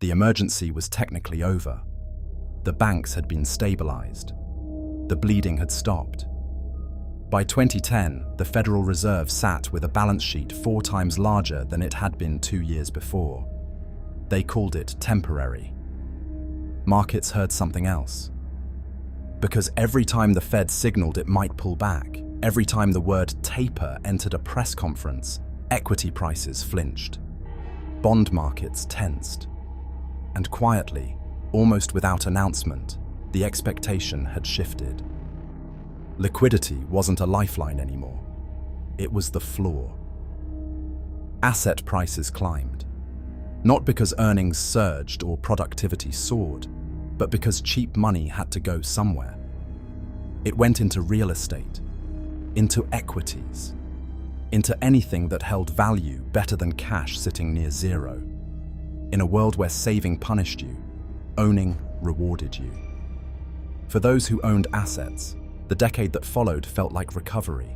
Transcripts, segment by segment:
The emergency was technically over. The banks had been stabilized. The bleeding had stopped. By 2010, the Federal Reserve sat with a balance sheet 4 times larger than it had been 2 years before. They called it temporary. Markets heard something else. Because every time the Fed signaled it might pull back, every time the word taper entered a press conference, equity prices flinched. Bond markets tensed. And quietly, almost without announcement, the expectation had shifted. Liquidity wasn't a lifeline anymore. It was the floor. Asset prices climbed. Not because earnings surged or productivity soared, but because cheap money had to go somewhere. It went into real estate, into equities, into anything that held value better than cash sitting near zero. In a world where saving punished you, owning rewarded you. For those who owned assets, the decade that followed felt like recovery.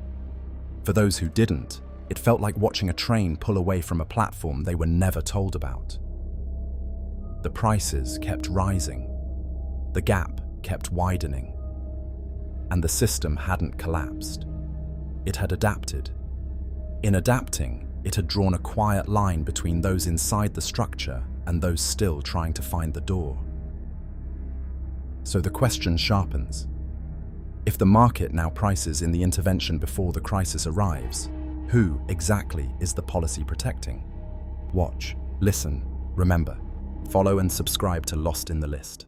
For those who didn't, it felt like watching a train pull away from a platform they were never told about. The prices kept rising. The gap kept widening. And the system hadn't collapsed. It had adapted. In adapting, it had drawn a quiet line between those inside the structure and those still trying to find the door. So the question sharpens. If the market now prices in the intervention before the crisis arrives, who exactly is the policy protecting? Watch, listen, remember, follow and subscribe to Lost in the List.